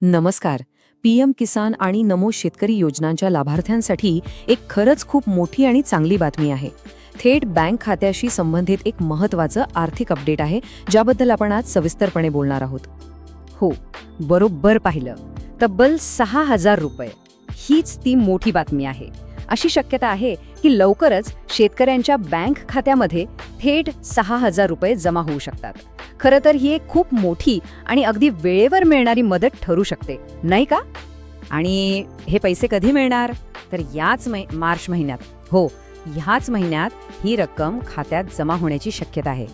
नमस्कार. पीएम किसान आणि नमो शेतकरी योजनांच्या लाभार्थ्यांसाठी एक खरंच खूप मोठी आणि चांगली बातमी आहे. थेट बँक खात्याशी संबंधित एक महत्त्वाचं आर्थिक अपडेट आहे, ज्याबद्दल आपण आज सविस्तरपणे बोलणार आहोत. हो, बरोबर पाहिलं. तब्बल 6,000 रुपये हीच ती मोठी बातमी आहे. अशी शक्यता आहे की लवकरच शेतकऱ्यांच्या बँक खात्यामध्ये थेट 6,000 रुपये जमा होऊ शकतात. खरं तर ही एक खूप मोठी आणि अगदी वेळेवर मिळणारी मदत ठरू शकते, नाही का? आणि हे पैसे कधी मिळणार? तर मार्च महिन्यात. हो, ह्याच महिन्यात ही रक्कम खात्यात जमा होण्याची शक्यता आहे.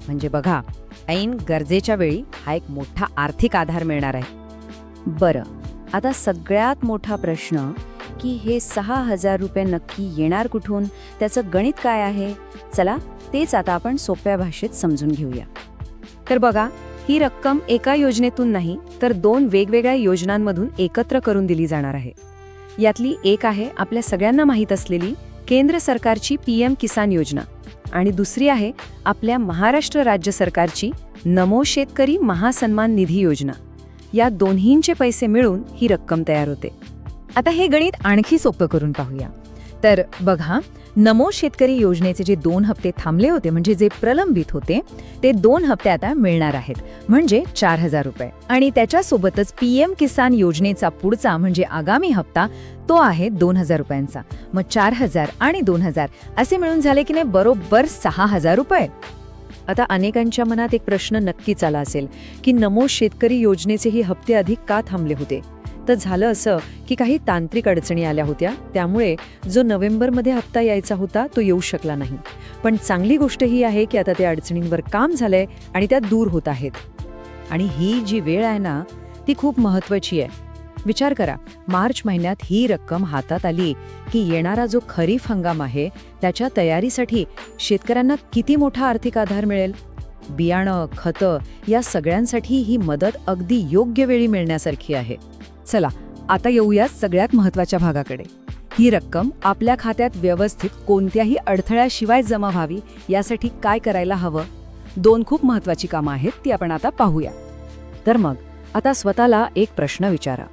म्हणजे बघा, ऐन गरजेच्या वेळी हा एक मोठा आर्थिक आधार मिळणार आहे. बरं, आता सगळ्यात मोठा प्रश्न की हे 6,000 रुपये नक्की येणार कुठून? त्याचं गणित काय आहे? चला, तेच आता आपण सोप्या भाषेत समजून घेऊया. तर बघा, ही रक्कम एका योजनेतून नाही तर 2 वेगवेगळ्या योजनांमधून एकत्र करून दिली जाणार आहे. यातली एक आहे आपल्या सगळ्यांना माहीत असलेली केंद्र सरकारची पीएम किसान योजना आणि दुसरी आहे आपल्या महाराष्ट्र राज्य सरकारची नमो शेतकरी महासन्मान निधी योजना. या दोन्हींचे पैसे मिळून ही रक्कम तयार होते. आता हे गणित आणखी सोपं करून पाहूया. तर बघा, नमो शेतकरी योजनेचे जे 2 हप्ते थांबले होते, म्हणजे जे प्रलंबित होते, ते 2 हप्ते आता मिळणार आहेत, म्हणजे 4,000 रुपये. आणि त्याच्यासोबतच पीएम किसान योजनेचा पुढचा म्हणजे आगामी हप्ता तो आहे 2,000 रुपयांचा. मग 4,000 आणि 2,000 असे मिळून झाले की नाही बरोबर 6,000 रुपये. आता अनेकांच्या मनात एक प्रश्न नक्कीच आला असेल की नमो शेतकरी योजनेचे हे हप्ते अधिक का थांबले होते? तर झालं असं की काही तांत्रिक अडचणी आल्या होत्या, त्यामुळे जो नोव्हेंबरमध्ये हप्ता यायचा होता तो येऊ शकला नाही. पण चांगली गोष्ट ही आहे की आता त्या अडचणींवर काम झालंय आणि त्या दूर होत आहेत. आणि ही जी वेळ आहे ना, ती खूप महत्त्वाची आहे. विचार करा, मार्च महिन्यात ही रक्कम हातात आली की येणारा जो खरीप हंगाम आहे त्याच्या तयारीसाठी शेतकऱ्यांना किती मोठा आर्थिक आधार मिळेल. बियाणं, खतं या सगळ्यांसाठी ही मदत अगदी योग्य वेळी मिळण्यासारखी आहे. चला, आता येऊया सगळ्यात महत्त्वाच्या भागाकडे. ही रक्कम आपल्या खात्यात व्यवस्थित कोणत्याही अडथळ्याशिवाय जमा व्हावी यासाठी काय करायला हवं? 2 खूप महत्त्वाची कामं आहेत, ती आपण आता पाहूया. तर मग आता स्वतःला एक प्रश्न विचारा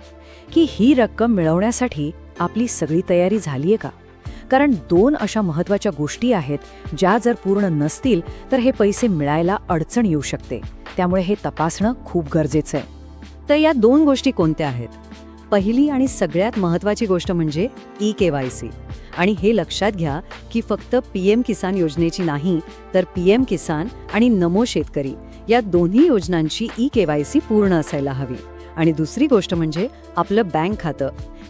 की ही रक्कम मिळवण्यासाठी आपली सगळी तयारी झालीये का? कारण 2 अशा महत्त्वाच्या गोष्टी आहेत ज्या जर पूर्ण नसतील तर हे पैसे मिळायला अडचण येऊ शकते. त्यामुळे हे तपासणं खूप गरजेचं आहे. तर या 2 गोष्टी कोणत्या आहेत? पहिली आणि सगळ्यात महत्त्वाची गोष्ट म्हणजे ई-केवायसी. आणि हे लक्षात घ्या की फक्त पीएम किसान योजनेची नाही, तर पीएम किसान आणि नमो शेतकरी या दोन्ही योजनांची ई-केवायसी पूर्ण असायला हवी. आणि दुसरी गोष्ट म्हणजे आपलं बँक खातं,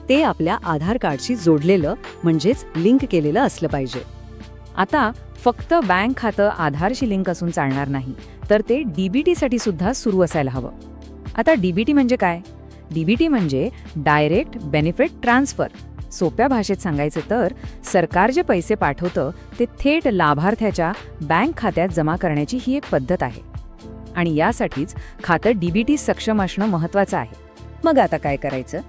ते आपल्या आधार कार्डशी जोडलेलं म्हणजेच लिंक केलेलं असलं पाहिजे. आता फक्त बँक खातं आधारशी लिंक असून चालणार नाही, तर ते डीबीटीसाठी सुद्धा सुरू असायला हवं. आता डीबीटी म्हणजे काय? डीबीटी म्हणजे डायरेक्ट बेनिफिट ट्रान्सफर. सोप्या भाषेत सांगायचे तर सरकार जे पैसे पाठवतं ते थेट लाभार्थ्याच्या बँक खात्यात जमा करण्याची ही एक पद्धत आहे. आणि यासाठीच खातं डीबीटी सक्षम असणं महत्त्वाचं आहे. मग आता काय करायचं?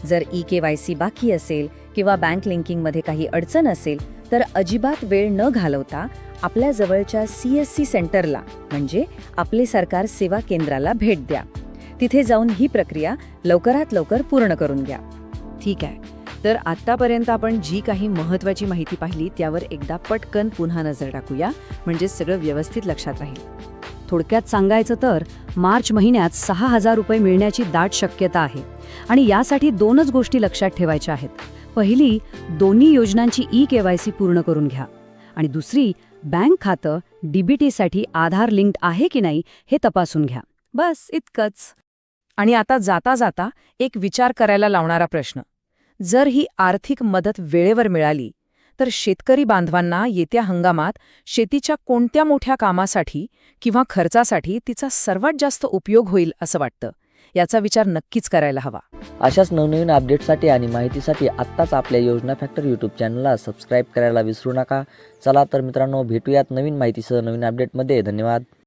जर ई-केवायसी बाकी असेल किंवा बँक लिंकिंगमध्ये काही अडचण असेल तर अजिबात वेळ न घालवता आपल्या जवळच्या CSC सेंटरला म्हणजे आपले सरकार सेवा केंद्राला भेट द्या. तिथे जाऊन ही प्रक्रिया लवकरात लवकर पूर्ण करून घ्या. ठीक आहे. तर आत्तापर्यंत आपण जी काही महत्त्वाची माहिती पाहिली त्यावर एकदा पटकन पुन्हा नजर टाकूया, म्हणजे सगळं व्यवस्थित लक्षात राहील. थोडक्यात सांगायचं तर मार्च महिन्यात 6,000 रुपये मिळण्याची दाट शक्यता आहे. आणि यासाठी 2च गोष्टी लक्षात ठेवायच्या आहेत. पहिली, दोन्ही योजनांची ई-केवायसी पूर्ण करून घ्या. आणि दुसरी, बँक खातं डीबीटीसाठी आधार लिंक्ड आहे की नाही हे तपासून घ्या. बस इतकंच. आणि आता जाता जाता एक विचार करायला लावणारा प्रश्न. जर ही आर्थिक मदत वेळेवर मिळाली तर शेतकरी बांधवांना येत्या हंगामात शेतीच्या कोणत्या मोठ्या कामासाठी किंवा खर्चासाठी तिचा सर्वात जास्त उपयोग होईल असं वाटतं? याचा विचार नक्कीच करायला हवा. अशाच नवनवीन अपडेटसाठी आणि माहितीसाठी आत्ताच आपल्या योजना फॅक्टर यूट्यूब चॅनलला सबस्क्राईब करायला विसरू नका. चला तर मित्रांनो, भेटूयात नवीन माहितीसह नवीन अपडेटमध्ये. धन्यवाद.